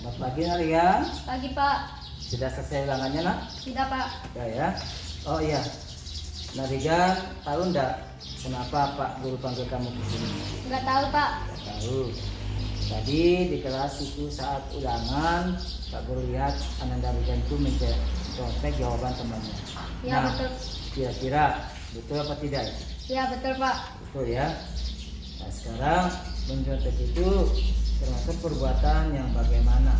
Selamat pagi Narigan. Pagi Pak. Sudah selesai ulangannya nak? Sudah Pak. Ya ya. Oh iya. Narigan, tahu enggak kenapa Pak Guru panggil kamu ke sini? Enggak tahu Pak. Enggak tahu. Tadi di kelas itu saat ulangan Pak Guru lihat Ananda Narigan itu mencontek jawaban temannya. Iya Nah, betul. kira-kira betul apa tidak? Iya betul Pak. Betul ya. Nah sekarang mencontek itu termasuk perbuatan yang bagaimana?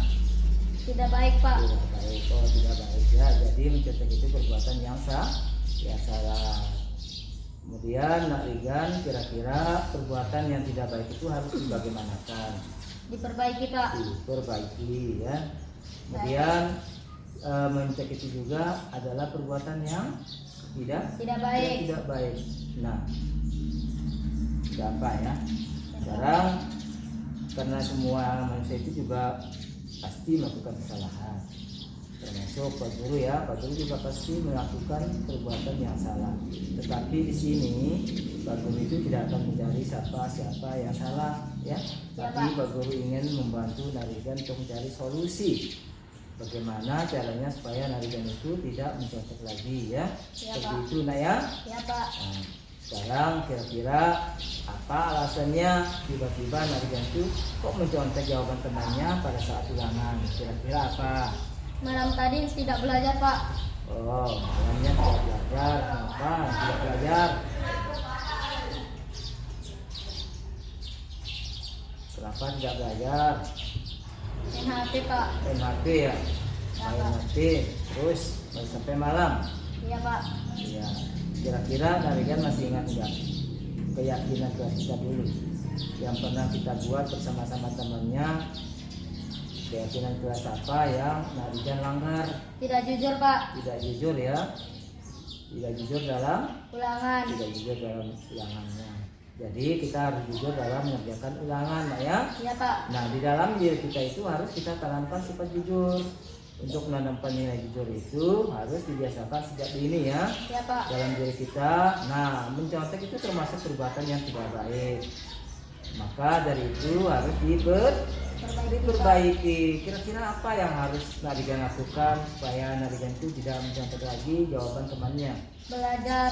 Tidak baik Pak. Tidak baik, oh tidak baik ya. Jadi mencontek itu perbuatan yang salah. Kemudian Nak Rigan, kira-kira perbuatan yang tidak baik itu harus dibagaimanakan? Diperbaiki Pak. Diperbaiki ya. Kemudian mencontek itu juga adalah perbuatan yang Tidak baik. tidak baik. Nah, apa ya? Sekarang karena semua manusia itu juga pasti melakukan kesalahan, termasuk Pak Guru ya. Pak Guru juga pasti melakukan perbuatan yang salah. Tetapi di sini Pak Guru itu tidak akan mencari siapa yang salah ya. Ya, Tapi Pak. Pak Guru ingin membantu Narigan untuk mencari solusi. Bagaimana caranya supaya Narigan itu tidak mencontek lagi ya. Ya, Seperti Pak. itu nak ya. Ya Pak. Nah, sekarang kira-kira apa alasannya tiba-tiba Narigan itu kok mencontek jawaban temannya pada saat ulangan? Kira-kira apa? Malam tadi tidak belajar Pak. Oh, malamnya tidak belajar. Kenapa tidak belajar? Kenapa tidak belajar? Main HP Pak. Main HP ya? Ya, Main Pak. HP terus sampai malam. Iya Pak. Ya, kira-kira Narigan masih ingat nggak keyakinan kelas kita dulu yang pernah kita buat bersama-sama temannya? Keyakinan kelas apa yang Narigan langgar? Tidak jujur Pak. Tidak jujur ya? Tidak jujur dalam? Ulangan. Tidak jujur dalam ulangannya. Jadi kita harus jujur dalam mengerjakan ulangan ya. Iya Pak. Nah di dalam diri kita itu harus kita tanamkan sifat jujur. Untuk menanamkan nilai jujur itu harus dibiasakan sejak dini ya Iya Pak. dalam diri kita. Nah mencontek itu termasuk perbuatan yang tidak baik. Maka dari itu harus diperbaiki. Kira-kira apa yang harus Narigan lakukan supaya Narigan itu tidak mencontek lagi jawaban temannya? Belajar.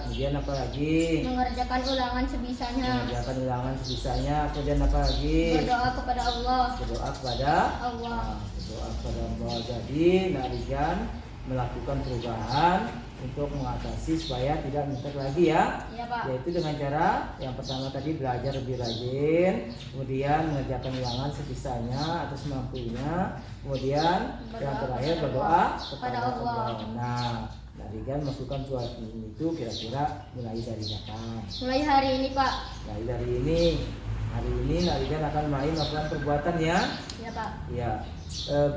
Kemudian apa lagi? Mengerjakan ulangan sebisanya. Mengerjakan ulangan sebisanya. Kemudian apa lagi? Berdoa kepada Allah. Berdoa kepada Allah. Berdoa kepada Allah. Jadi Narigan melakukan perubahan untuk mengatasi supaya tidak mencontek lagi ya. Iya Pak. Yaitu dengan cara yang pertama tadi belajar lebih rajin, kemudian mengerjakan ulangan sebisanya atau semampunya, kemudian yang terakhir berdoa kepada Allah. Nah, Narigan melakukan suatu itu kira-kira mulai dari kapan? Mulai hari ini Pak. Mulai dari ini. Hari ini Narigan akan mulai melakukan perbuatan ya. Iya Pak. Ya,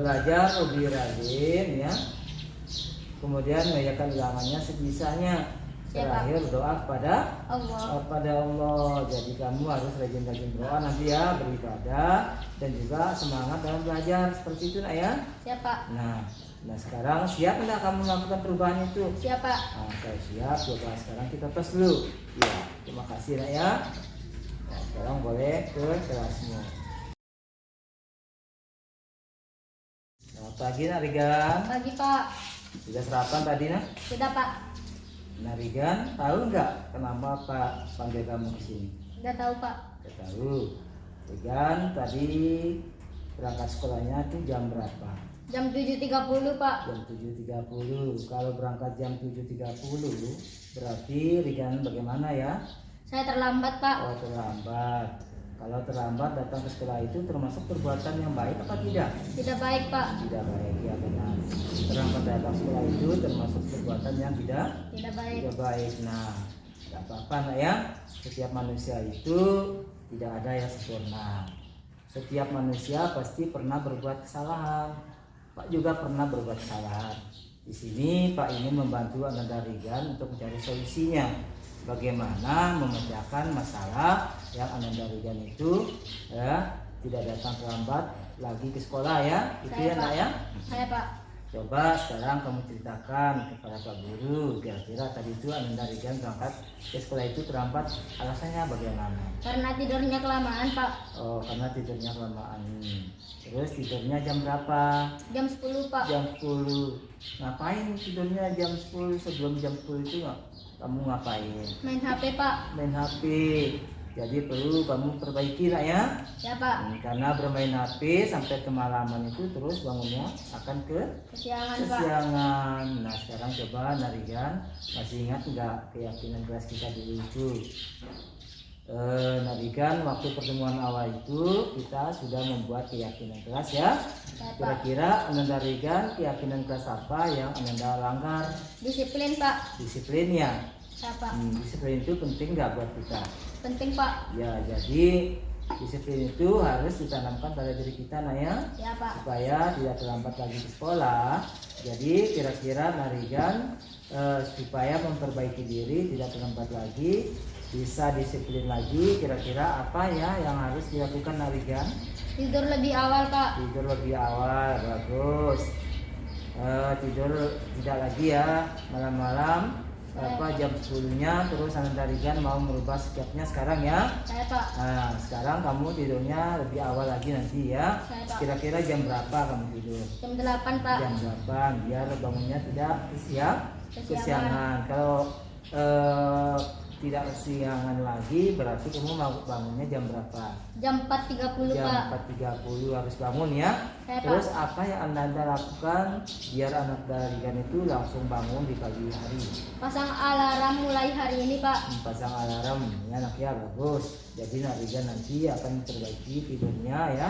belajar lebih rajin ya. Kemudian mengerjakan ulangannya sebisanya. Terakhir berdoa kepada Allah. Jadi kamu harus rajin-rajin berdoa nanti ya, beribadah dan juga semangat dalam belajar seperti itu nak ya. Siap Pak. Nah sekarang siap enggak kamu melakukan perubahan itu? Siap Pak. Nah, kalau siap, coba sekarang kita tes dulu. Ya, terima kasih nak ya. Nah, sekarang boleh ke kelasmu. Selamat pagi Narigan. Pagi Pak. Sudah sarapan tadi nak? Sudah Pak. Narigan, tahu nggak kenapa Pak panggil kamu ke sini? Sudah tahu Pak. Nggak tahu. Narigan tadi berangkat sekolahnya itu jam berapa? Jam 7.30 Pak. Jam 7.30. Kalau berangkat jam 7.30 berarti Rigan bagaimana ya? Saya terlambat Pak. Oh terlambat. Kalau terlambat datang ke sekolah itu termasuk perbuatan yang baik apa tidak? Tidak baik Pak. Tidak baik ya benar. Terlambat datang sekolah itu termasuk perbuatan yang tidak Tidak baik. baik. Nah, tidak apa-apa nak ya. Setiap manusia itu tidak ada yang sempurna. Setiap manusia pasti pernah berbuat kesalahan. Pak juga pernah berbuat kesalahan. Di sini Pak ingin membantu Ananda Rigan untuk mencari solusinya. Bagaimana memecahkan masalah yang Ananda Rigan itu ya tidak datang terlambat lagi ke sekolah ya. Itu ya nak ya. Saya Pak. Coba sekarang kamu ceritakan kepada Pak Guru, kira-kira tadi itu Ananda Regan berangkat ke sekolah itu terlambat, alasannya bagaimana? Karena tidurnya kelamaan, Pak. Oh, karena tidurnya kelamaan. Terus tidurnya jam berapa? Jam 10, Pak. Jam 10. Ngapain tidurnya jam 10? Sebelum jam 10 itu kamu ngapain? Main HP, Pak. Main HP. Jadi perlu kamu perbaiki nak ya. Ya, Pak. Karena bermain HP sampai kemalaman itu terus bangunnya akan Kesiangan, Pak. kesiangan. Nah sekarang coba Narigan, masih ingat nggak keyakinan kelas kita dulu itu? Narigan, waktu pertemuan awal itu kita sudah membuat keyakinan kelas ya. Ya, Pak. Kira-kira Ananda Regan keyakinan kelas apa yang Ananda langgar? Disiplin, Pak. Disiplinnya. Ya, Pak. Disiplin itu penting nggak buat kita? Penting, Pak. Ya, jadi disiplin itu harus ditanamkan pada diri kita nah ya, Ya, Pak. supaya tidak terlambat lagi ke sekolah. Jadi kira-kira Narigan supaya memperbaiki diri tidak terlambat lagi, bisa disiplin lagi, kira-kira apa ya yang harus dilakukan Narigan? Tidur lebih awal, Pak. Tidur lebih awal, bagus. Tidur tidak lagi ya malam-malam jam 10-nya, terus Ananda Regan mau merubah sikapnya sekarang ya. Saya, Pak. Nah, sekarang kamu tidurnya lebih awal lagi nanti ya. Saya, Pak. Kira-kira jam berapa kamu tidur? Jam 8, Pak. Jam 8, biar bangunnya tidak kesiangan. Kalau tidak kesiangan lagi berarti kamu mau bangunnya jam berapa? Jam 4.30, Jam Pak. 4.30 harus bangun ya. Saya, Terus Pak. apa yang Anda lakukan biar anak Regan itu langsung bangun di pagi hari? Pasang alarm mulai hari ini, Pak. Pasang alarm ya nak ya, bagus. Jadi Narigan nanti akan memperbaiki tidurnya ya,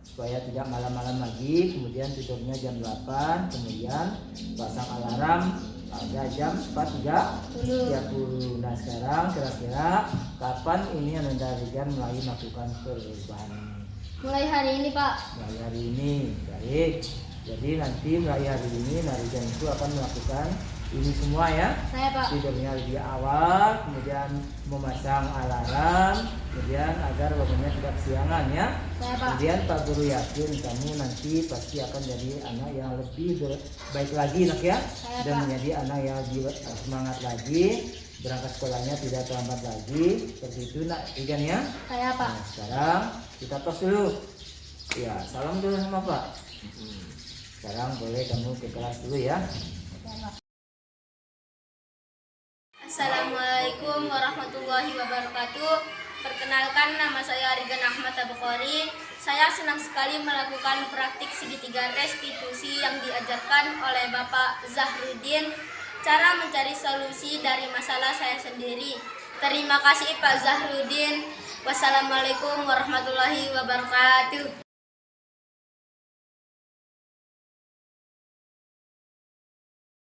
supaya tidak malam-malam lagi, kemudian tidurnya jam 8, kemudian pasang alarm ada jam 4.30. Nah sekarang kira-kira kapan ini Ananda Regan mulai melakukan perubahan ini? Mulai hari ini, Pak. Mulai hari ini, baik. Jadi nanti mulai hari ini Narigan itu akan melakukan ini semua ya. Saya, Pak. Tidurnya lebih awal, kemudian memasang alarm, kemudian agar bangunnya tidak kesiangan ya. Saya, Pak. Kemudian Pak Guru yakin kamu nanti pasti akan jadi anak yang lebih baik lagi nak ya. Saya, Dan Pak. menjadi anak yang lebih semangat lagi, berangkat sekolahnya tidak terlambat lagi. Seperti itu nak Regan ya. Saya, Pak. Nah, sekarang kita tos dulu. Ya, salam dulu sama Pak. Sekarang boleh kamu ke kelas dulu ya. Saya, Pak. Assalamualaikum warahmatullahi wabarakatuh. Perkenalkan, nama saya Regan Ahmad Abukhari. Saya senang sekali melakukan praktik segitiga restitusi yang diajarkan oleh Bapak Zahruddin, cara mencari solusi dari masalah saya sendiri. Terima kasih Pak Zahruddin. Wassalamualaikum warahmatullahi wabarakatuh.